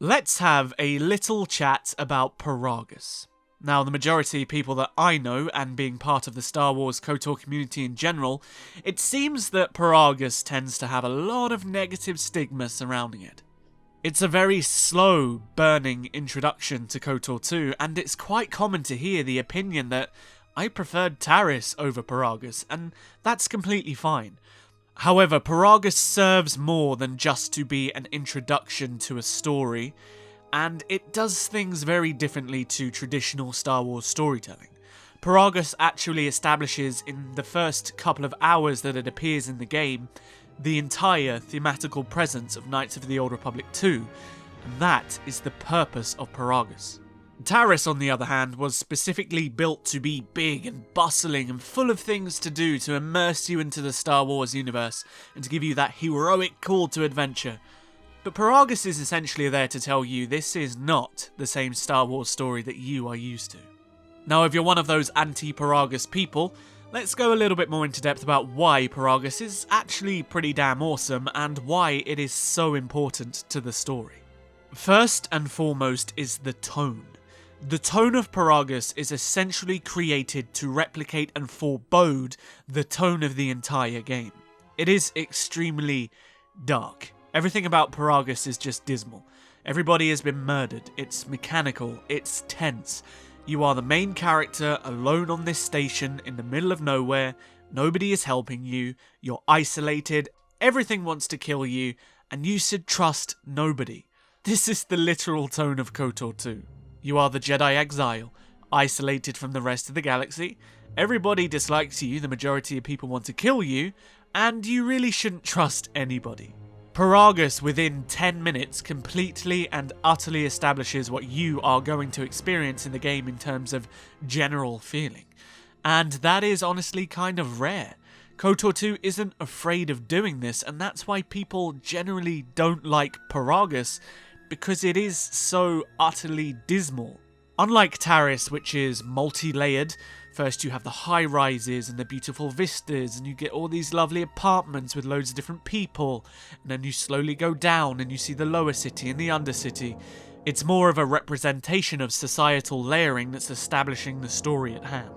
Let's have a little chat about Peragus. Now, the majority of people that I know, and being part of the Star Wars KOTOR community in general, it seems that Peragus tends to have a lot of negative stigma surrounding it. It's a very slow, burning introduction to KOTOR 2, and it's quite common to hear the opinion that I preferred Taris over Peragus, and that's completely fine. However, Peragus serves more than just to be an introduction to a story, and it does things very differently to traditional Star Wars storytelling. Peragus actually establishes in the first couple of hours that it appears in the game the entire thematical presence of Knights of the Old Republic 2, and that is the purpose of Peragus. Taris, on the other hand, was specifically built to be big and bustling and full of things to do to immerse you into the Star Wars universe and to give you that heroic call to adventure. But Peragus is essentially there to tell you this is not the same Star Wars story that you are used to. Now, if you're one of those anti-Peragus people, let's go a little bit more into depth about why Peragus is actually pretty damn awesome and why it is so important to the story. First and foremost is the tone. The tone of Peragus is essentially created to replicate and forebode the tone of the entire game. It is extremely dark. Everything about Peragus is just dismal. Everybody has been murdered. It's mechanical. It's tense. You are the main character alone on this station in the middle of nowhere. Nobody is helping you. You're isolated. Everything wants to kill you. And you should trust nobody. This is the literal tone of KOTOR 2. You are the Jedi exile, isolated from the rest of the galaxy. Everybody dislikes you, the majority of people want to kill you, and you really shouldn't trust anybody. Peragus, within 10 minutes, completely and utterly establishes what you are going to experience in the game in terms of general feeling. And that is honestly kind of rare. KOTOR 2 isn't afraid of doing this, and that's why people generally don't like Peragus, because it is so utterly dismal. Unlike Taris, which is multi-layered, first you have the high-rises and the beautiful vistas, and you get all these lovely apartments with loads of different people, and then you slowly go down and you see the lower city and the undercity. It's more of a representation of societal layering that's establishing the story at hand.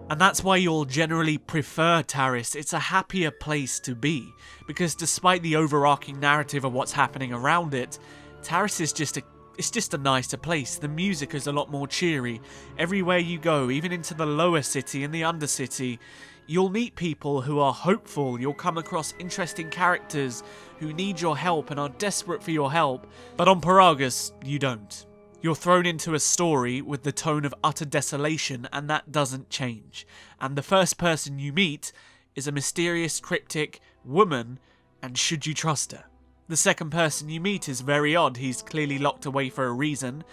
And that's why you'll generally prefer Taris. It's a happier place to be, because despite the overarching narrative of what's happening around it, Taris is just a nicer place. The music is a lot more cheery. Everywhere you go, even into the lower city and the undercity, you'll meet people who are hopeful. You'll come across interesting characters who need your help and are desperate for your help. But on Peragus, you don't. You're thrown into a story with the tone of utter desolation, and that doesn't change. And the first person you meet is a mysterious, cryptic woman, and should you trust her? The second person you meet is very odd. He's clearly locked away for a reason.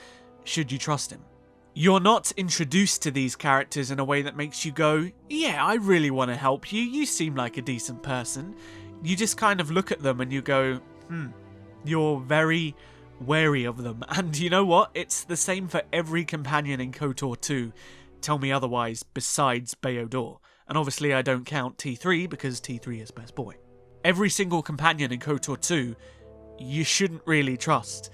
Should you trust him? You're not introduced to these characters in a way that makes you go, yeah, I really want to help you. You seem like a decent person. You just kind of look at them and you go, You're very wary of them. And you know what? It's the same for every companion in KOTOR 2. Tell me otherwise, besides Beodor. And obviously I don't count T3 because T3 is best boy. Every single companion in KOTOR 2, you shouldn't really trust.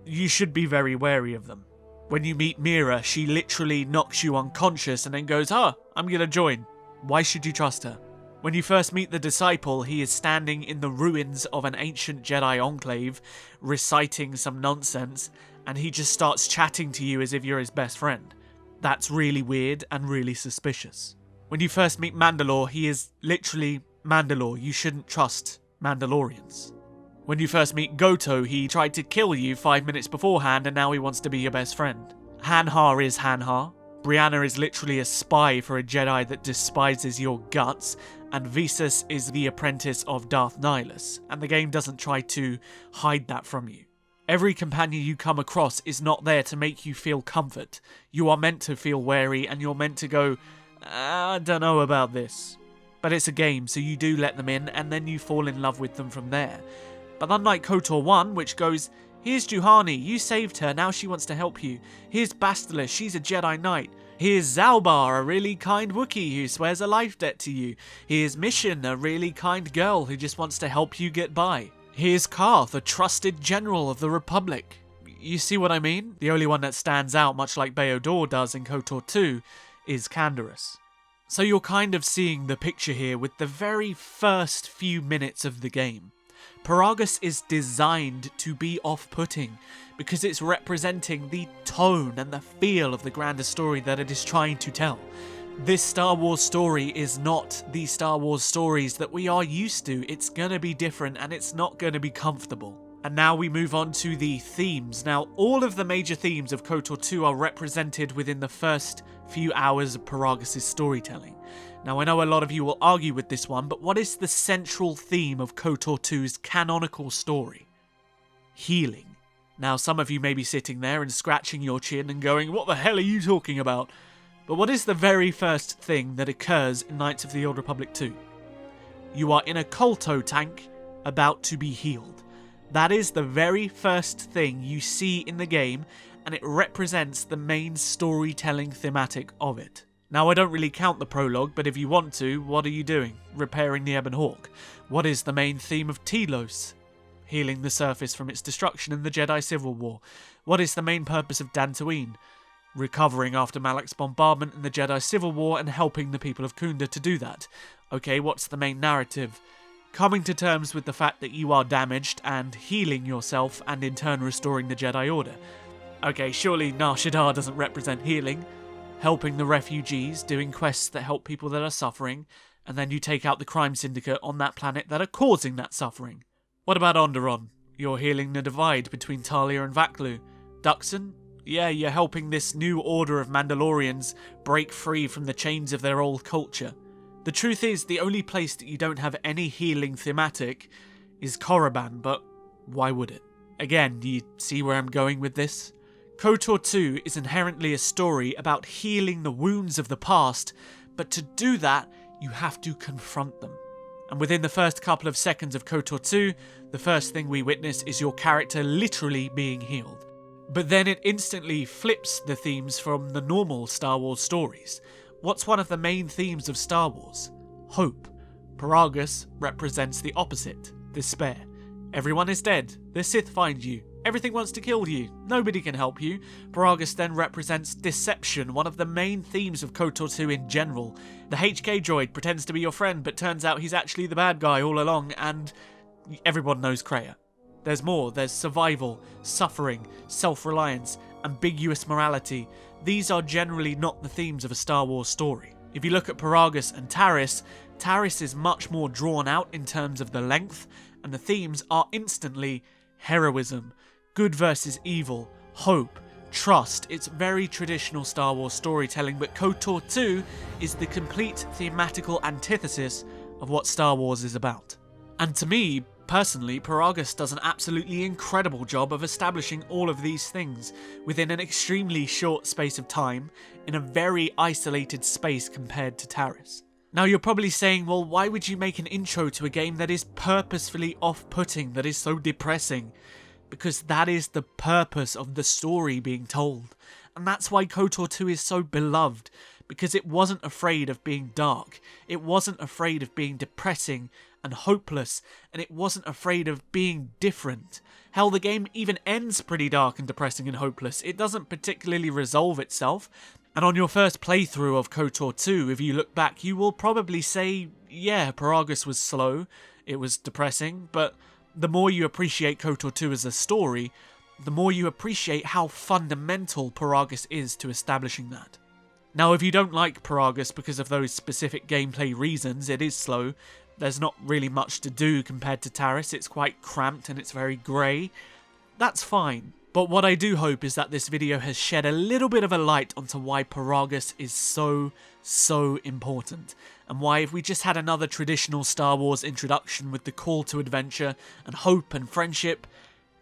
You should be very wary of them. When you meet Mira, she literally knocks you unconscious and then goes, I'm gonna join. Why should you trust her? When you first meet the disciple, he is standing in the ruins of an ancient Jedi enclave, reciting some nonsense, and he just starts chatting to you as if you're his best friend. That's really weird and really suspicious. When you first meet Mandalore, he is literally Mandalore. You shouldn't trust Mandalorians. When you first meet Goto, he tried to kill you 5 minutes beforehand and now he wants to be your best friend. Hanha is Hanha. Brianna is literally a spy for a Jedi that despises your guts, and Visas is the apprentice of Darth Nihilus, and the game doesn't try to hide that from you. Every companion you come across is not there to make you feel comfort. You are meant to feel wary and you're meant to go, I don't know about this. But it's a game, so you do let them in, and then you fall in love with them from there. But unlike KOTOR 1, which goes, here's Juhani, you saved her, now she wants to help you. Here's Bastila, she's a Jedi Knight. Here's Zalbar, a really kind Wookiee who swears a life debt to you. Here's Mission, a really kind girl who just wants to help you get by. Here's Karth, a trusted general of the Republic. You see what I mean? The only one that stands out, much like KOTOR does in KOTOR 2, is Canderous. So you're kind of seeing the picture here with the very first few minutes of the game. Peragus is designed to be off-putting because it's representing the tone and the feel of the grander story that it is trying to tell. This Star Wars story is not the Star Wars stories that we are used to. It's gonna be different and it's not gonna be comfortable. And now we move on to the themes. Now, all of the major themes of KOTOR 2 are represented within the first few hours of Peragus' storytelling. Now, I know a lot of you will argue with this one, but what is the central theme of KOTOR 2's canonical story? Healing. Now, some of you may be sitting there and scratching your chin and going, what the hell are you talking about? But what is the very first thing that occurs in Knights of the Old Republic 2? You are in a KOTOR tank about to be healed. That is the very first thing you see in the game, and it represents the main storytelling thematic of it. Now, I don't really count the prologue, but if you want to, what are you doing? Repairing the Ebon Hawk. What is the main theme of Telos? Healing the surface from its destruction in the Jedi Civil War. What is the main purpose of Dantooine? Recovering after Malak's bombardment in the Jedi Civil War and helping the people of Kunda to do that. Okay, what's the main narrative? Coming to terms with the fact that you are damaged and healing yourself and in turn restoring the Jedi Order. Okay, surely Nar Shaddaa doesn't represent healing. Helping the refugees, doing quests that help people that are suffering, and then you take out the crime syndicate on that planet that are causing that suffering. What about Onderon? You're healing the divide between Talia and Vaklu. Duxon? Yeah, you're helping this new order of Mandalorians break free from the chains of their old culture. The truth is, the only place that you don't have any healing thematic is Korriban, but why would it? Again, do you see where I'm going with this? KOTOR 2 is inherently a story about healing the wounds of the past, but to do that, you have to confront them. And within the first couple of seconds of KOTOR 2, the first thing we witness is your character literally being healed. But then it instantly flips the themes from the normal Star Wars stories. What's one of the main themes of Star Wars? Hope. Peragus represents the opposite, despair. Everyone is dead. The Sith find you. Everything wants to kill you. Nobody can help you. Peragus then represents deception, one of the main themes of KOTOR 2 in general. The HK droid pretends to be your friend, but turns out he's actually the bad guy all along, and everyone knows Kreia. There's more. There's survival, suffering, self-reliance, ambiguous morality. These are generally not the themes of a Star Wars story. If you look at Peragus and Taris, Taris is much more drawn out in terms of the length, and the themes are instantly heroism, good versus evil, hope, trust. It's very traditional Star Wars storytelling, but KOTOR 2 is the complete thematical antithesis of what Star Wars is about. And to me, personally, Peragus does an absolutely incredible job of establishing all of these things within an extremely short space of time in a very isolated space compared to Taris. Now you're probably saying, well, why would you make an intro to a game that is purposefully off-putting, that is so depressing? Because that is the purpose of the story being told. And that's why KOTOR 2 is so beloved, because it wasn't afraid of being dark, it wasn't afraid of being depressing and hopeless, and it wasn't afraid of being different. Hell, the game even ends pretty dark and depressing and hopeless. It doesn't particularly resolve itself. And on your first playthrough of KOTOR 2, if you look back, you will probably say, yeah, Peragus was slow, it was depressing, but the more you appreciate KOTOR 2 as a story, the more you appreciate how fundamental Peragus is to establishing that. Now, if you don't like Peragus because of those specific gameplay reasons, it is slow. There's not really much to do compared to Taris. It's quite cramped and it's very grey. That's fine. But what I do hope is that this video has shed a little bit of a light onto why Peragus is so important. And why if we just had another traditional Star Wars introduction with the call to adventure and hope and friendship,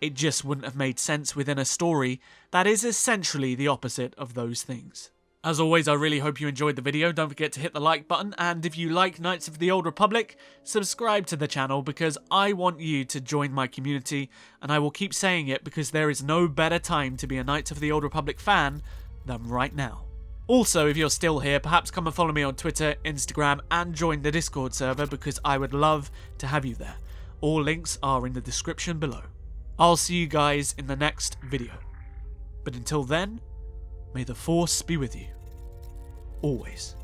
it just wouldn't have made sense within a story that is essentially the opposite of those things. As always, I really hope you enjoyed the video. Don't forget to hit the like button, and if you like Knights of the Old Republic, subscribe to the channel because I want you to join my community, and I will keep saying it because there is no better time to be a Knights of the Old Republic fan than right now. Also, if you're still here, perhaps come and follow me on Twitter, Instagram, and join the Discord server because I would love to have you there. All links are in the description below. I'll see you guys in the next video. But until then, may the Force be with you. Always.